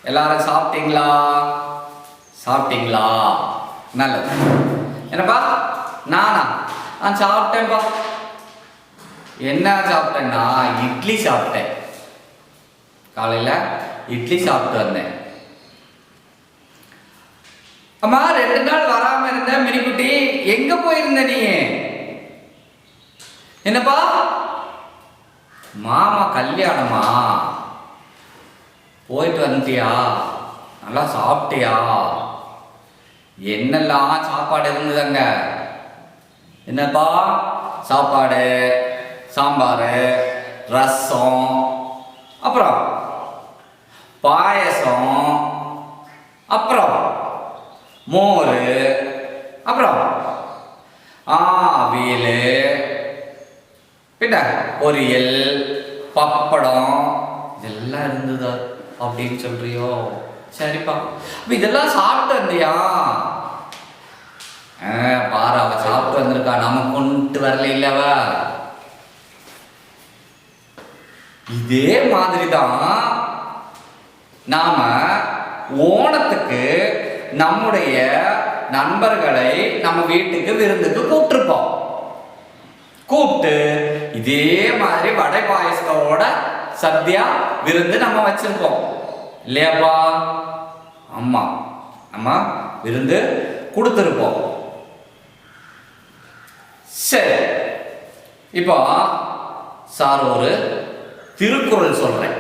எல்லாரும் சாப்பிட்டீங்களா? சாப்பிட்டீங்களா? நல்லது. என்னப்பா நானா? சாப்பிட்டேன்ப்பா. என்ன சாப்பிட்டேன்னா இட்லி சாப்பிட்டேன். காலையில் இட்லி சாப்பிட்டு வந்தேன். அம்மா 2 நாள் வராம இருந்த மினிக்குட்டி, எங்க போயிருந்த நீ? என்னப்பா? மாமா கல்யாணமா? போயிட்டு வந்துட்டியா? நல்லா சாப்பிட்டியா? என்னெல்லாம் சாப்பாடு இருந்ததுங்க? என்னப்பா சாப்பாடு? சாம்பார், ரசம், அப்புறம் பாயசம், அப்புறம் மோர், அப்புறம் அவியல், பின்ன பொரியல், பப்படம், இதெல்லாம் இருந்ததா அப்படின்னு சொல்றியோ? சரிப்பா. இதெல்லாம் சாப்பிட்டு வந்தியா? பாரு, அவ சாப்பிட்டு வந்திருக்கா, நம்ம கொண்டு வரல இல்லவ. இதே மாதிரி தான் நாம ஓணத்துக்கு நம்முடைய நண்பர்களை நம்ம வீட்டுக்கு விருந்துக்கு கூப்பிட்டுருப்போம். கூப்பிட்டு இதே மாதிரி வடை பாயசத்தோட சத்யா விருந்து நம்ம வச்சிருப்போம் இல்லையாப்பா? அம்மா நம்ம விருந்து கொடுத்துருப்போம். சரி, இப்போ சார் ஒரு திருக்குறள் சொல்றேன்,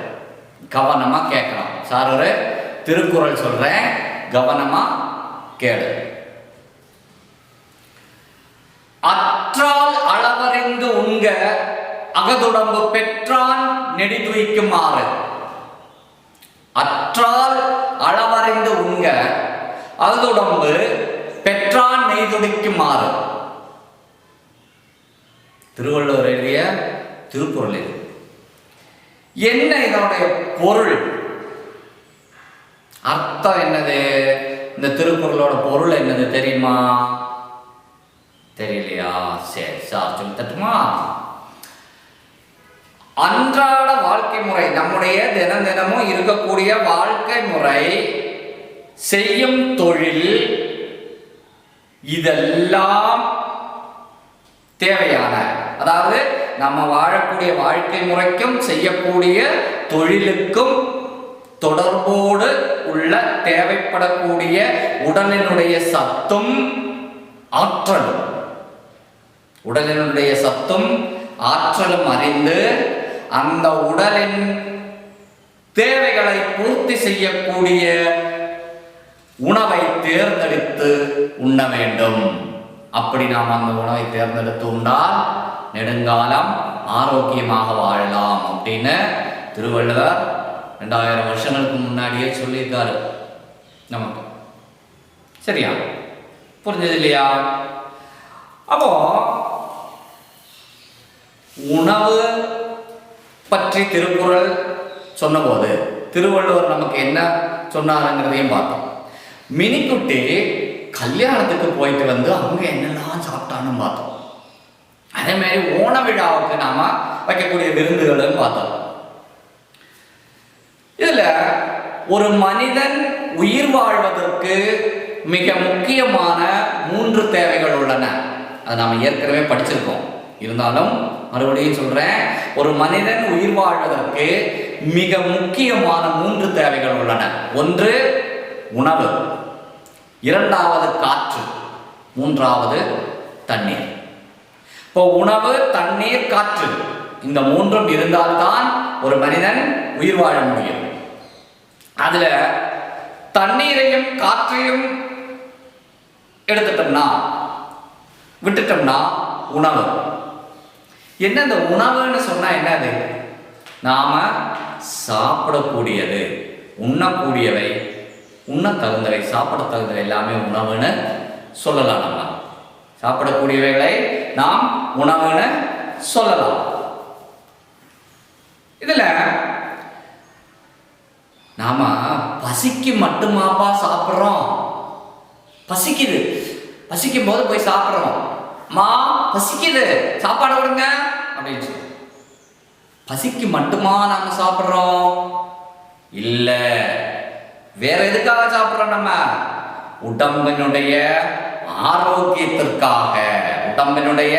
கவனமா கேட்கலாம். சார் ஒரு திருக்குறள் சொல்றேன், கவனமா கேளு. அற்றால் அளவறிந்து உண்க அகதுடம்பு பெற்றான் நெடிதுய்க்குமாறு. அற்றால் அளவறிந்து உண்க அகதுடம்பு பெற்றான் நெய்துடிக்குமாறு. திருவள்ளுவர் எழுதிய திருக்குறள் இது. என்ன இதனுடைய பொருள், அர்த்தம் என்னது? இந்த திருக்குறளோட பொருள் என்னது தெரியுமா? தெரியலையா? சரி, சார் சொல்லி தட்டுமா? அன்றாட வாழ்க்கை முறை, நம்முடைய தினமும் இருக்கக்கூடிய வாழ்க்கை முறை, செய்யும் தொழில், இதெல்லாம் தேவையான, அதாவது நம்ம வாழக்கூடிய வாழ்க்கை முறைக்கும் செய்யக்கூடிய தொழிலுக்கும் தொடர்போடு உள்ள தேவைப்படக்கூடிய உடலினுடைய சத்தும் ஆற்றலும், உடலினுடைய சத்தும் ஆற்றலும் அறிந்து அந்த உடலின் தேவைகளை பூர்த்தி செய்யக்கூடிய உணவை தேர்ந்தெடுத்து உண்ண வேண்டும். அப்படி நாம் அந்த உணவை தேர்ந்தெடுத்து உண்டால் நெடுங்காலம் ஆரோக்கியமாக வாழலாம் அப்படின்னு திருவள்ளுவர் 2000 வருஷங்களுக்கு முன்னாடியே சொல்லியிருக்காரு நமக்கு. சரியா? புரிஞ்சது இல்லையா? அப்போ உணவு பற்றி திருக்குறள் சொன்னபோது திருவள்ளுவர் நமக்கு என்ன சொன்னாருங்கிறதையும் பார்த்தோம். மினிக்குட்டி கல்யாணத்துக்கு போயிட்டு வந்து அவங்க என்னெல்லாம் சாப்பிட்டான்னு பார்த்தோம். அதே மாதிரி ஓண விழாவுக்கு நாம வைக்கக்கூடிய விருந்துகளும் பார்த்தோம். இதுல ஒரு மனிதன் உயிர் வாழ்வதற்கு மிக முக்கியமான 3 தேவைகள் உள்ளன. அதை நாம ஏற்கனவே படிச்சிருக்கோம். இருந்தாலும் மறுபடியும் சொல்றேன், ஒரு மனிதன் உயிர் வாழ்வதற்கு மிக முக்கியமான 3 தேவைகள் உள்ளன. 1 உணவு, 2வது காற்று, 3வது தண்ணீர். இப்போ உணவு, தண்ணீர், காற்று, இந்த 3ம் இருந்தால்தான் ஒரு மனிதன் உயிர் வாழ முடியும். அதுல தண்ணீரையும் காற்றையும் எடுத்துட்டோம்னா, விட்டுட்டோம்னா உணவு. என்ன இந்த உணவுன்னு சொன்னா என்னது? நாம சாப்பிடக்கூடியது, உண்ணக்கூடியவை, உண்ண தகுந்தவை, சாப்பிட தகுந்தவை எல்லாமே உணவுன்னு சொல்லலாம். நம்ம சாப்பிடக்கூடியவைகளை நாம் உணவுன்னு சொல்லலாம். இதுல நாம பசிக்கு மட்டுமாப்பா சாப்பிட்றோம்? பசிக்குது, பசிக்கும் போது போய் சாப்பிட்றோம். மா பசிக்குது, சாப்பாடு விடுங்க அப்படின்னு சொல்லி பசிக்கு மட்டுமா நாம சாப்பிட்றோம்? இல்ல, வேற எதுக்காக சாப்பிடுறோம்? நம்ம உடம்பினுடைய ஆரோக்கியத்திற்காக, உடம்பினுடைய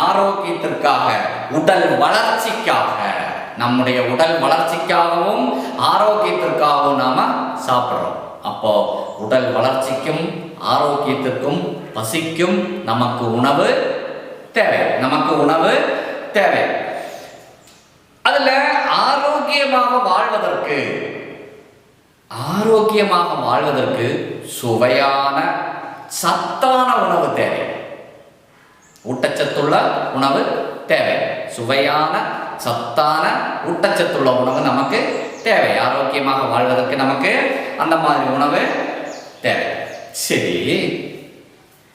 ஆரோக்கியத்திற்காக, உடல் வளர்ச்சிக்காக, நம்முடைய உடல் வளர்ச்சிக்காகவும் ஆரோக்கியத்திற்காகவும் நாம சாப்பிடுறோம். அப்போ உடல் வளர்ச்சிக்கும் ஆரோக்கியத்திற்கும் பசிக்கும் நமக்கு உணவு தேவை, நமக்கு உணவு தேவை. அதுல ஆரோக்கியமாக வாழ்வதற்கு சுவையான சத்தான உணவு தேவை, ஊட்டச்சத்துள்ள உணவு தேவை. சுவையான சத்தான ஊட்டச்சத்துள்ள உணவு நமக்கு தேவை. ஆரோக்கியமாக வாழ்வதற்கு நமக்கு அந்த மாதிரி உணவு தேவை. சரி,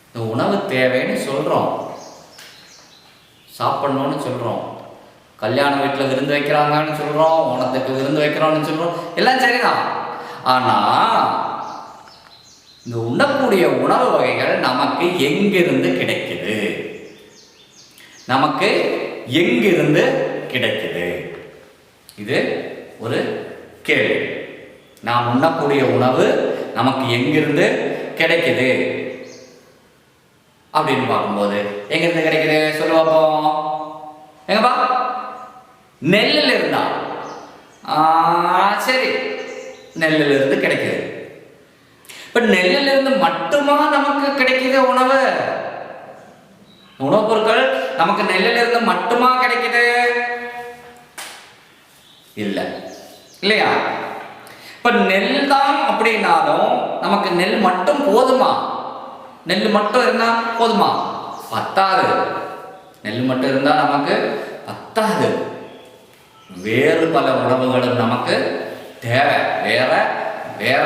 இந்த உணவு தேவைன்னு சொல்றோம், சாப்பிடணும்னு சொல்றோம், கல்யாண வீட்டில் விருந்து வைக்கிறாங்கன்னு சொல்றோம், ஓணத்துக்கு விருந்து வைக்கிறோம்னு சொல்றோம், எல்லாம் சரிதான். ஆனா இந்த உண்ணக்கூடிய உணவு வகைகள் நமக்கு எங்கிருந்து கிடைக்குது? நமக்கு எங்கிருந்து கிடைக்குது? இது ஒரு கேள்வி. நாம் உண்ணக்கூடிய உணவு நமக்கு எங்கிருந்து கிடைக்குது அப்படின்னு பார்க்கும்போது எங்கிருந்து கிடைக்குது சொல்லு பார்ப்போம். எங்கப்பா? நெல்லில் இருந்தா? சரி, நெல்லில் இருந்து கிடைக்குது. இப்ப நெல்லில் இருந்து மட்டுமா நமக்கு கிடைக்குது உணவு? உணவுப் பொருட்கள் நமக்கு நெல்லில் இருந்து மட்டுமா கிடைக்குது? இல்ல, இல்லையா? இப்ப நெல் தான் அப்படின்னாலும் நமக்கு நெல் மட்டும் போதுமா? நெல் மட்டும் இருந்தா போதுமா? பத்தாது. நெல் மட்டும் இருந்தா நமக்கு பத்தாது. வேறு பல உணவுகளும் நமக்கு தேவை. வேற வேற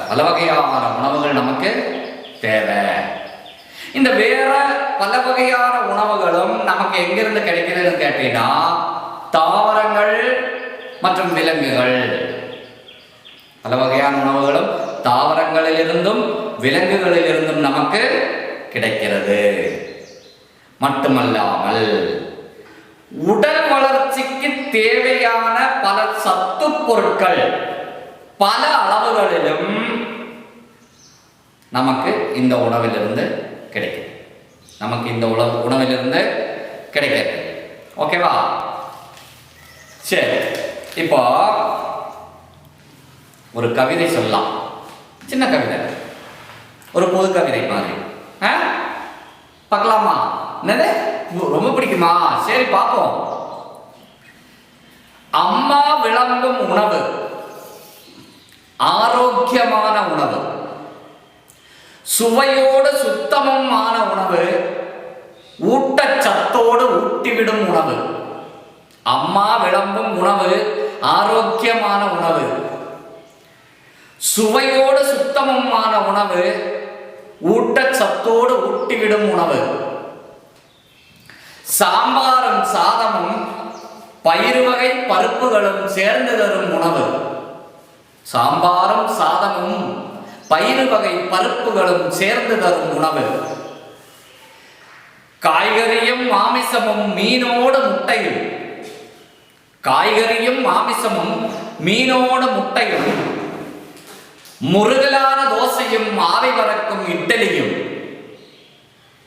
பல வகையான உணவுகள் நமக்கு தேவை. இந்த வேற பல வகையான உணவுகளும் நமக்கு எங்கிருந்து கிடைக்குதுன்னு கேட்டீங்கன்னா, தாவரங்கள் மற்றும் விலங்குகள். பல வகையான உணவுகளும் தாவரங்களிலிருந்தும் விலங்குகளிலிருந்தும் நமக்கு கிடைக்கிறது. மட்டுமல்லாமல் உடல் வளர்ச்சிக்கு தேவையான பல சத்து பொருட்கள் பல அளவுகளிலும் நமக்கு இந்த உணவிலிருந்து கிடைக்குது. நமக்கு இந்த உணவிலிருந்து கிடைக்கிறது. ஓகேவா? சரி, இப்போ ஒரு கவிதை சொல்லலாம். சின்ன கவிதை, ஒரு பொது கவிதை மாதிரி. பார்க்கலாமா? என்னது, ரொம்ப பிடிக்குமா? சரி, பார்ப்போம். அம்மா விளம்பும் உணவு ஆரோக்கியமான உணவு, சுவையோடு சுத்தமான உணவு, ஊட்டச்சத்தோடு ஊட்டிவிடும் உணவு. அம்மா விளம்பும் உணவு ஆரோக்கியமான உணவு, சுவையோடு சுத்தமான உணவு, ஊட்டச்சத்தோடு ஊட்டிவிடும் உணவு. சாம்பாரும் சாதமும் பயிறு வகை பருப்புகளும் சேர்ந்து தரும் உணவு. சாம்பாரும் சாதமும் பயிறு வகை பருப்புகளும் சேர்ந்து தரும் உணவு. காய்கறியும் மாமிசமும் மீனோடு முட்டையும், காய்கறியும் மாமிசமும் மீனோடு முட்டையும், முருகலான தோசையும் ஆவி பறக்கும் இட்லியும்,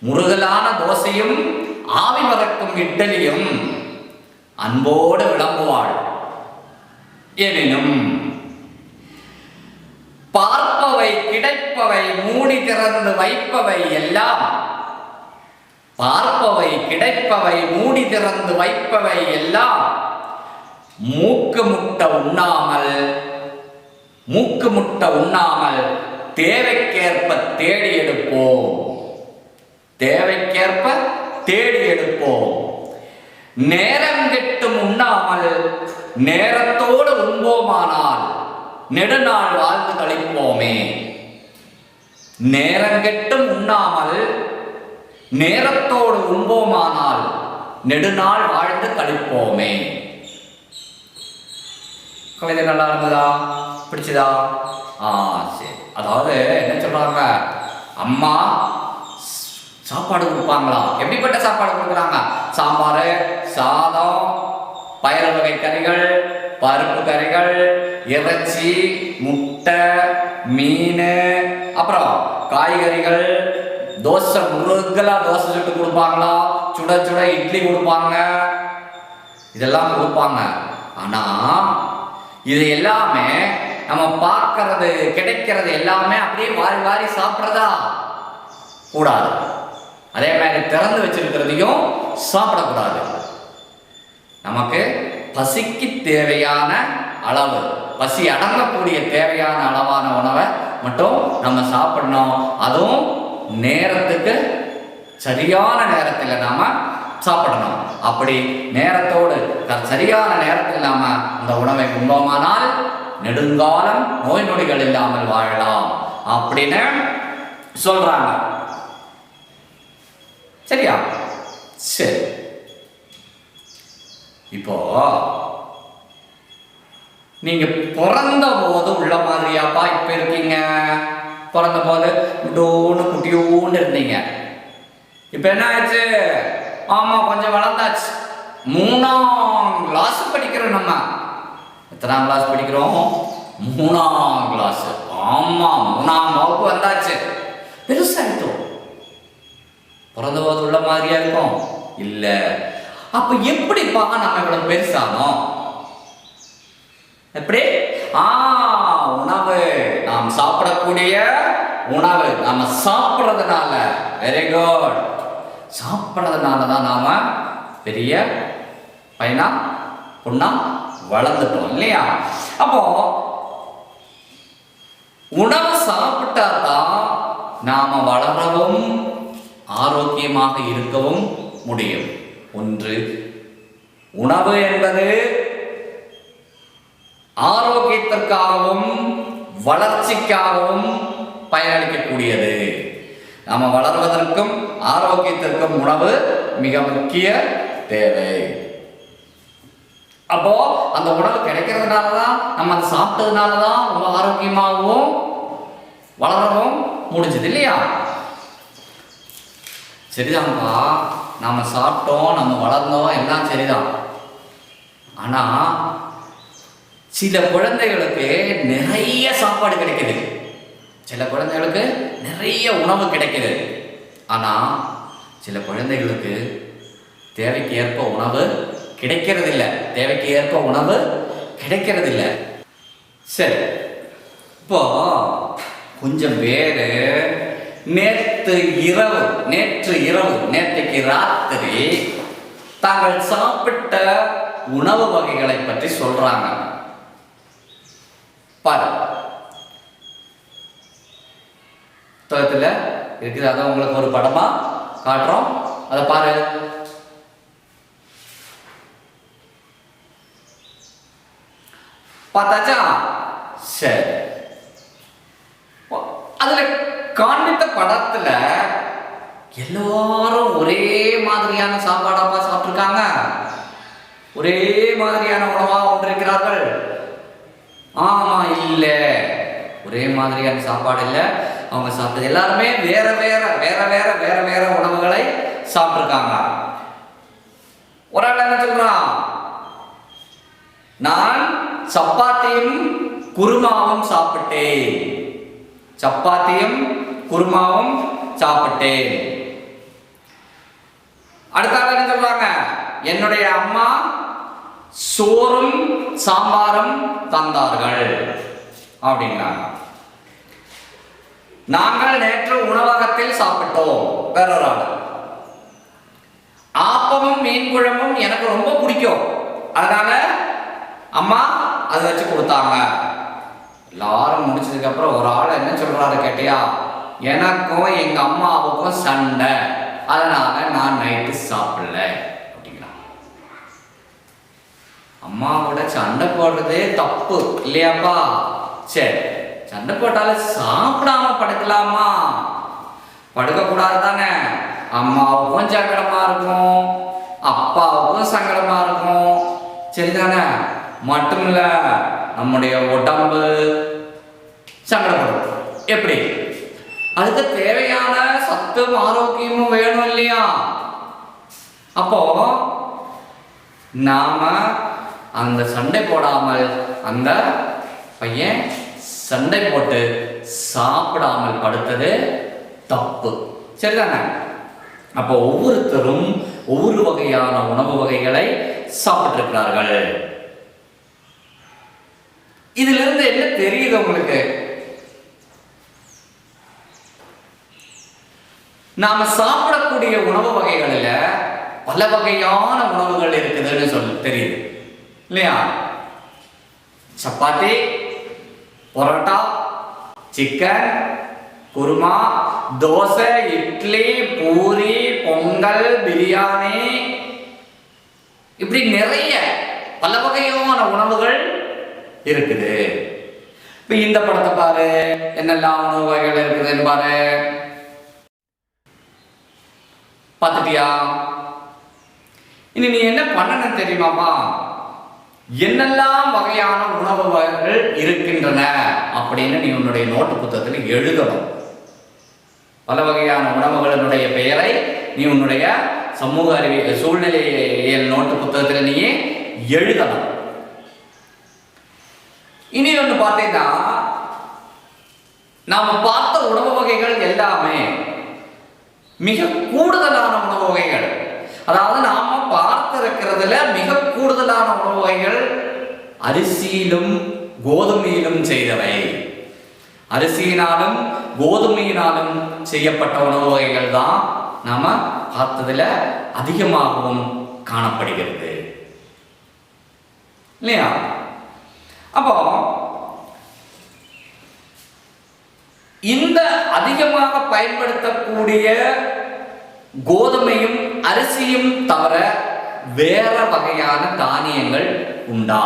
முருகலான தோசையும் ஆவி பறக்கும் இட்லியும் அன்போடு விளம்புவாள். எனினும் பார்ப்பவை கிடைப்பவை மூடி திறந்து வைப்பவை எல்லாம், பார்ப்பவை கிடைப்பவை மூடி திறந்து வைப்பவை எல்லாம் மூக்கு முட்ட உண்ணாமல் தேவைக்கேற்ப தேடி எடுப்போம். தேவைக்கேற்ப தேடி எடுப்போம். நேரம் கெட்டும் உண்ணாமல் நேரத்தோடு உண்போமானால் நெடுநாள் வாழ்ந்து கழிப்போமே. நேரங்கெட்டும் உண்ணாமல் நேரத்தோடு உண்போமானால் நெடுநாள் வாழ்ந்து கழிப்போமே. கவிதை நல்லா இருந்ததா? பிடிச்சதா? சரி. அதாவது என்ன சொல்றாங்க, அம்மா சாப்பாடு கொடுப்பாங்களா? எப்படிப்பட்ட சாப்பாடு கொடுக்குறாங்க? சாம்பார், சாதம், பயறு வகை கறிகள், பருப்பு கறிகள், இறைச்சி, முட்டை, மீன், அப்புறம் காய்கறிகள், தோசை முருகலா தோசை சுட்டு கொடுப்பாங்களா, சுட சுட இட்லி கொடுப்பாங்க, இதெல்லாம் கொடுப்பாங்க. ஆனா இது எல்லாமே நம்ம பார்க்கறது கிடைக்கிறது எல்லாமே அப்படியே வாரி வாரி சாப்பிட்றதா கூடாது. அதே மாதிரி திறந்து வச்சிருக்கிறதையும் சாப்பிடக்கூடாது. நமக்கு பசிக்கு தேவையான அளவு, பசி அடங்கக்கூடிய தேவையான அளவான உணவை மட்டும் நம்ம சாப்பிடணும். அதுவும் நேரத்துக்கு சரியான நேரத்தில் நாம சாப்பிடணும். அப்படி நேரத்தோடு சரியான நேரத்தில் நாம அந்த உணவை உண்போமானால் நெடுங்காலம் நோய் நொடிகள் இல்லாமல் வாழலாம் அப்படின்னு சொல்றாங்க. சரியா? சரி, இப்போ நீங்க பிறந்த போது உள்ள மாதிரியாப்பா இப்ப இருக்கீங்க? பிறந்த போது டோன்னு குட்டியோன்னு இருந்தீங்க. இப்ப என்ன ஆச்சு? ஆமா, கொஞ்சம் வளர்ந்தாச்சு. 3ஆம் கிளாஸ் படிக்கிறோம். நம்ம எத்தனாம் கிளாஸ் படிக்கிறோம்? 3ஆம் கிளாஸ். ஆமா, 3ஆம் வகுப்பு வந்தாச்சு. பெருசாயிட்டோம். பிறந்த போது உள்ள மாதிரியா இருக்கும் இல்ல? அப்ப எப்படிப்பா நம்ம இவ்வளவு பெருசானோம்? எப்படி? உணவு, நாம் சாப்பிடக்கூடிய உணவு நாம சாப்பிட்றதுனால. Very good. சாப்பிட்றதுனால தான் நாம பெரிய பையனா பொண்ணா வளர்ந்துட்டோம் இல்லையா? அப்போ உணவு சாப்பிட்டா தான் நாம வளரவும் ஆரோக்கியமாக இருக்கவும் முடியும். ஒன்று, உணவு என்பது ஆரோக்கியத்திற்காகவும் வளர்ச்சிக்காகவும் பயனளிக்கக்கூடியது. நாம வளர்வதற்கும் ஆரோக்கியத்திற்கும் உணவு மிக முக்கிய தேவை. அப்போ அந்த உணவு கிடைக்கிறதுனாலதான், நம்ம அதை சாப்பிட்டதுனாலதான் ரொம்ப ஆரோக்கியமாகவும் வளரவும் முடிஞ்சது இல்லையா? சரிதான்ப்பா, நாம சாப்பிட்டோம், நம்ம வளர்ந்தோம், எல்லாம் சரிதான். ஆனா சில குழந்தைகளுக்கு நிறைய சாப்பாடு கிடைக்குது, சில குழந்தைகளுக்கு நிறைய உணவு கிடைக்குது. ஆனா சில குழந்தைகளுக்கு தேவைக்கு ஏற்ப உணவு கிடைக்கிறது இல்லை, தேவைக்கு ஏற்ப உணவு கிடைக்கிறது இல்லை. சரி, இப்போ கொஞ்சம் பேரு நேற்றுக்கு ராத்திரி தாங்கள் சாப்பிட்ட உணவு வகைகளை பற்றி சொல்றாங்க. பாரு, புத்தகத்துல இருக்குது, அதான் உங்களுக்கு ஒரு படமா காட்டுறோம், அதை பாரு. பார்த்தாச்சா? சரி, அதுல காண்பித்த படத்துல எல்லாரும் ஒரே மாதிரியான சாப்பாடாப்பா சாப்பிட்டுருக்காங்க, ஒரே மாதிரியான உணவா கொண்டிருக்கிறார்கள். ஆமா, இல்ல, ஒரே மாதிரியான சாப்பாடு இல்ல. அவங்க சாப்பிட்டது எல்லாருமே வேற வேற உணவுகளை சாப்பிட்டுருக்காங்க. ஒரு ஆள் என்ன சொல்றான்? நான் சப்பாத்தியும் குருமாவும் சாப்பிட்டேன், சப்பாத்தியும் குருமாவும் சாப்பிட்டேன். அடுத்த ஆள் என்ன சொல்றாங்க? என்னுடைய அம்மா சோறும் சாம்பாரும் தந்தார்கள் அப்படிங்கிறாங்க. நாங்கள் நேற்று உணவகத்தில் சாப்பிட்டோம். வேறொரு ஆள், ஆப்பமும் மீன் குழம்பும் எனக்கு ரொம்ப பிடிக்கும், அதனால அம்மா அதை வச்சு கொடுத்தாங்க. எல்லாரும் முடிச்சதுக்கு அப்புறம் ஒரு ஆள் என்ன சொல்றாரு கேட்டியா? எனக்கும் எங்க அம்மாவுக்கும் சண்டை, அதனால நான் நைட்டு சாப்பிடல அப்படிங்கிறான். அம்மாவோட சண்டை போடுறதே தப்பு இல்லையாப்பா? சரி, சண்டை போட்டாலும் சாப்பிடாம படுக்கலாமா? படுக்க கூடாது தானே? அம்மாவுக்கும் சங்கடமா இருக்கும், அப்பாவுக்கும் சங்கடமா இருக்கும், சரிதானே? மட்டும் இல்ல, நம்முடைய உடம்பு சங்கடப்படும். எப்படி? அதுக்கு தேவையான சத்தும் ஆரோக்கியமும் வேணும் இல்லையா? அப்போ நாம அந்த சண்டை போடாமல் அந்த பையன் சண்டை போட்டு சாப்பிடாமல் படுத்தது தப்பு. சரிதானே? அப்போ ஒவ்வொருத்தரும் ஒவ்வொரு வகையான உணவு வகைகளை சாப்பிட்டிருக்கிறார்கள். இதுல இருந்து என்ன தெரியுது உங்களுக்கு? நாம சாப்பிடக்கூடிய உணவு வகைகளில் பல வகையான உணவுகள் இருக்குதுன்னு தெரியுது இல்லையா? சப்பாத்தி, பரோட்டா, சிக்கன், குருமா, தோசை, இட்லி, பூரி, பொங்கல், பிரியாணி, இப்படி நிறைய பல வகையான உணவுகள் இருக்குது. இப்ப இந்த படத்தை பாரு, என்னெல்லாம் உணவு வகைகள் இருக்குதுன்னு பாரு. பார்த்துட்டியா? இனி நீ என்ன பண்ணணும் தெரியுமாப்பா? என்னெல்லாம் வகையான உணவு வகைகள் இருக்கின்றன அப்படின்னு நீ உன்னுடைய நோட்டு புத்தகத்தில் எழுதணும். பல வகையான உணவுகளினுடைய பெயரை நீ உன்னுடைய சமூக அறிவியல் சூழ்நிலையியல் நோட்டு புத்தகத்தில் நீ எழுதணும். இனி ஒன்று பார்த்தீங்கன்னா, நாம பார்த்த உணவு வகைகள் எல்லாமே மிக கூடுதலான உணவு வகைகள். அதாவது நாம பார்த்திருக்கிறதுல மிக கூடுதலான உணவு வகைகள் அரிசியிலும் கோதுமையிலும் செய்தவை. அரிசியினாலும் கோதுமையினாலும் செய்யப்பட்ட உணவு வகைகள் தான் நாம பார்த்ததுல அதிகமாகவும் காணப்படுகிறது இல்லையா? அப்போ இந்த அதிகமாக பயன்படுத்தக்கூடிய கோதுமையும் அரிசியும் தவிர வேற வகையான தானியங்கள் உண்டா?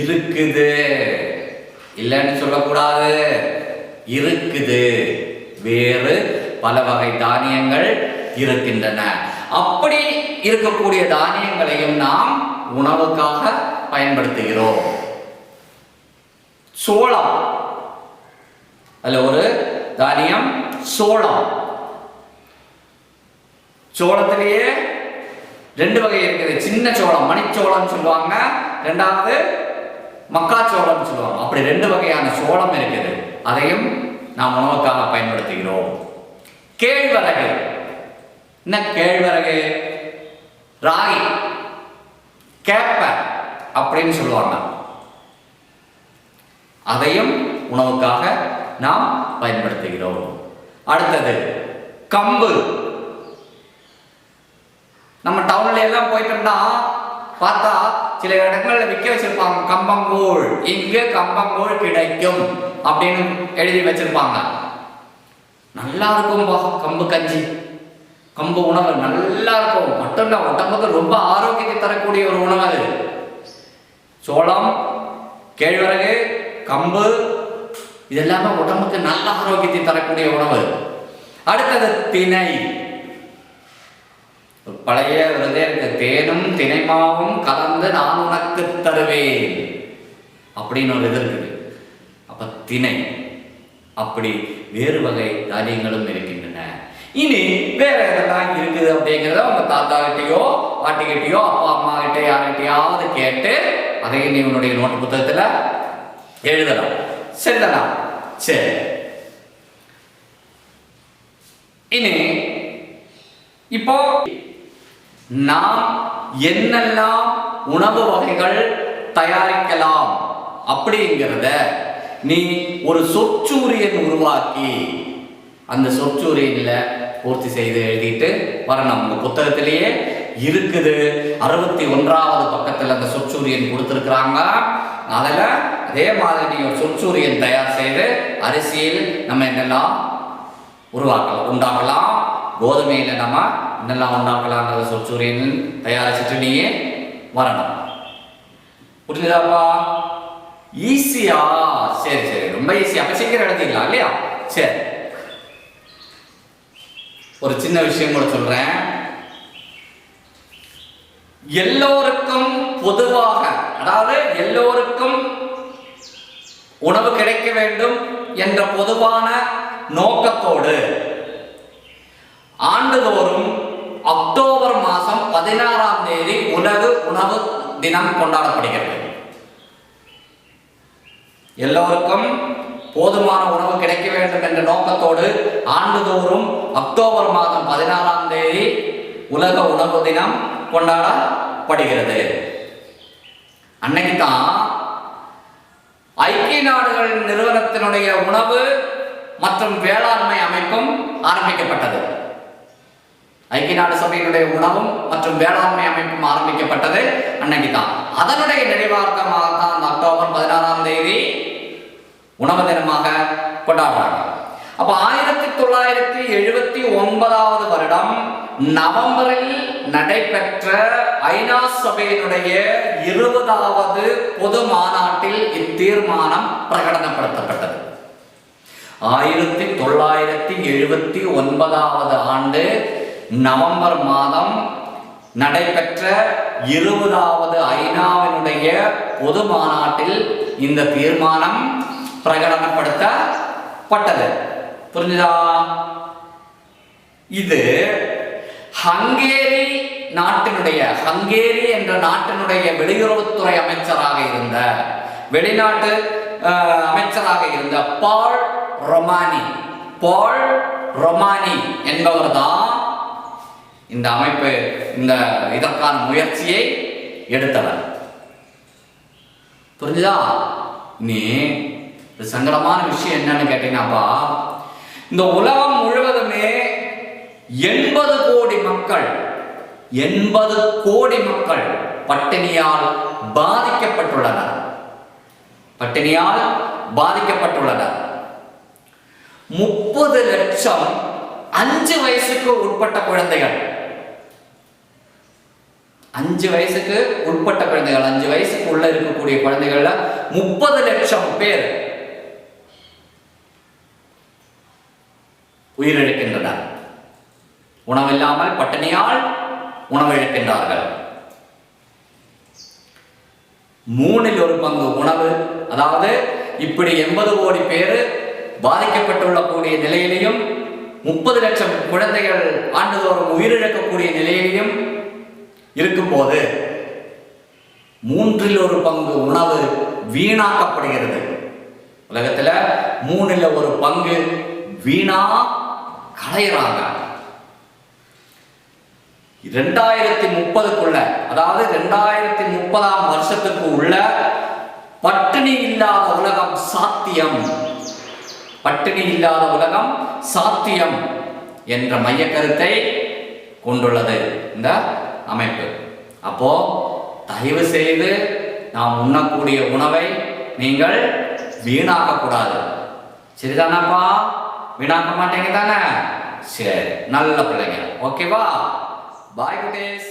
இருக்குது, இல்லைன்னு சொல்லக்கூடாது, இருக்குது. வேறு பல வகை தானியங்கள் இருக்கின்றன. அப்படி இருக்கக்கூடிய தானியங்களையும் நாம் உணவுக்காக பயன்படுத்துகிறோம். சோளம், அதுல ஒரு தானியம் சோளம். சோளத்திலேயே ரெண்டு வகை இருக்குது. சின்ன சோளம் மணிச்சோளம் சொல்லுவாங்க, ரெண்டாவது மக்காச்சோளம் சொல்லுவாங்க. அப்படி ரெண்டு வகையான சோளம் இருக்குது. அதையும் நாம் உணவுக்காக பயன்படுத்துகிறோம். கேழ்வரகு, என்ன கேழ்வரகு? ராகி, கேப்ப அப்படின்னு சொல்லுவாங்க. அதையும் உணவுக்காக நாம் பயன்படுத்துகிறோம். அடுத்தது கம்பு. நம்ம டவுன்ல எல்லாம் போயிட்டோம்னா பார்த்தா சில இடங்கள்ல விற்க வச்சிருப்பாங்க கம்பங்கூழ். இங்கே கம்பங்கூழ் கிடைக்கும் அப்படின்னு எழுதி வச்சிருப்பாங்க. நல்லா இருக்கும் கம்பு கஞ்சி, கம்பு உணவு நல்லா இருக்கும். மட்டும் இல்ல, உடம்புக்கு ரொம்ப ஆரோக்கியத்தை தரக்கூடிய ஒரு உணவு அது. சோளம், கேழ்வரகு, கம்பு இதெல்லாமே உடம்புக்கு நல்ல ஆரோக்கியத்தை தரக்கூடிய உணவு. அடுத்தது திணை. பழைய இருக்கு, தேனும் திணைமாவும் கலந்து நான் உனக்கு தருவேன் அப்படின்னு ஒரு இது இருக்குது. அப்ப திணை. அப்படி வேறு வகை தானியங்களும் இருக்கின்றன. இனி வேற எதெல்லாம் இருக்குது அப்படிங்கிறத உங்க தாத்தா கிட்டையோ பாட்டிக்கிட்டையோ அப்பா அம்மா கிட்ட யார்கிட்டையாவது கேட்டு அதையும் நீ உன்னுடைய நோட்டு புத்தகத்துல எழுதலாம். சரிதானா? சரி. இனி இப்போ நாம் என்னெல்லாம் உணவு வகைகள் தயாரிக்கலாம் அப்படிங்கிறத நீ ஒரு சொற்சூரியன் உருவாக்கி அந்த சொற்சூரியன்ல பூர்த்தி செய்து எழுதிட்டு வரணும். உங்க புத்தகத்திலேயே இருக்குது. 61வது பக்கத்தில் அந்த சொற்சூரியன் கொடுத்துருக்குறாங்க. அதில் அதே மாதிரி நீ ஒரு சொற்சூரியன் தயார் செய்து அரிசியில் நம்ம என்னெல்லாம் உண்டாக்கலாம், கோதுமையில் நம்ம என்னெல்லாம் உண்டாக்கலாம்ன்றத சொற்சூரியன் தயாரிச்சுட்டு நீயே வரணும். புரிஞ்சுதாப்பா? ஈஸியா? சரி சரி, ரொம்ப ஈஸியா. அப்ப சீக்கிரம் எழுதிக்கலாம் இல்லையா? சரி, ஒரு சின்ன விஷயம் கூட சொல்றேன். எல்லோருக்கும் பொதுவாக, அதாவது எல்லோருக்கும் உணவு கிடைக்க வேண்டும் என்ற பொதுவான நோக்கத்தோடு ஆண்டுதோறும் அக்டோபர் மாதம் 16ஆம் தேதி உலக உணவு தினம் கொண்டாடப்படுகிறது. எல்லோருக்கும் போதுமான உணவு கிடைக்க வேண்டும் என்ற நோக்கத்தோடு ஆண்டுதோறும் அக்டோபர் மாதம் 16ஆம் தேதி உலக உணவு தினம் கொண்டாடப்படுகிறது. அன்னைக்கு தான் ஐக்கிய நாடுகள் நிறுவனத்தினுடைய உணவு மற்றும் வேளாண்மை அமைப்பும் ஆரம்பிக்கப்பட்டது. ஐக்கிய நாடு சபையினுடைய உணவும் மற்றும் வேளாண்மை அமைப்பும் ஆரம்பிக்கப்பட்டது அன்னைக்கு தான். அதனுடைய நினைவார்த்தமாக தான் அந்த அக்டோபர் 16ஆம் தேதி உணவு தினமாக கொண்டாடுறாங்க. அப்ப 1979 வருடம் நவம்பரில் நடைபெற்ற ஐநா சபையினுடைய 20வது பொது மாநாட்டில் இத்தீர்மானம் பிரகடனப்படுத்தப்பட்டது. 1979 ஆண்டு நவம்பர் மாதம் நடைபெற்ற 20வது ஐநாவினுடைய பொது மாநாட்டில் இந்த தீர்மானம் பிரகடனப்படுத்தப்பட்டது. புரிஞ்சுதா? இது ஹங்கேரி என்ற நாட்டினுடைய வெளியுறவுத்துறை அமைச்சராக இருந்த வெளிநாட்டு அமைச்சராக இருந்த பால் ரொமானி என்பவர் தான் இந்த அமைப்பு இதற்கான முயற்சியை எடுத்தவர். புரிஞ்சுதா? நீ சங்கடமான விஷயம் என்னன்னு கேட்டீங்கன்னாப்பா, இந்த உலகம் முழுவதுமே 80 கோடி மக்கள் பட்டினியால் பாதிக்கப்பட்டுள்ளனர். 30 லட்சம் 5 வயசுக்கு உட்பட்ட குழந்தைகள் 5 வயசுக்கு உள்ள இருக்கக்கூடிய குழந்தைகள்ல 30 லட்சம் பேர் உயிரிழக்கின்றனர். உணவில்லாமல் பட்டினியால் உணவு இழக்கின்றார்கள். 3 ஒரு பங்கு உணவு, அதாவது இப்படி 80 கோடி பேர் பாதிக்கப்பட்டுள்ள கூடிய நிலையிலையும் 30 லட்சம் குழந்தைகள் ஆண்டுதோறும் உயிரிழக்கக்கூடிய நிலையிலையும் இருக்கும்போது 3 ஒரு பங்கு உணவு வீணாக்கப்படுகிறது. உலகத்துல 3 ஒரு பங்கு வீணா களையறாங்க. 2030க்குள்ள, அதாவது 2030ஆம் வருஷத்துக்கு உள்ள பட்டினி இல்லாத உலகம் சாத்தியம் என்ற மைய கருத்தை கொண்டுள்ளது இந்த அமைப்பு. அப்போ தயவு செய்து நாம் உண்ணக்கூடிய உணவை நீங்கள் வீணாக்க கூடாது. சரிதானப்பா? வீணாக்க மாட்டேங்க தானே? சரி, நல்ல பிள்ளைங்க. ஓகேவா? பாய் குட்டீஸ்.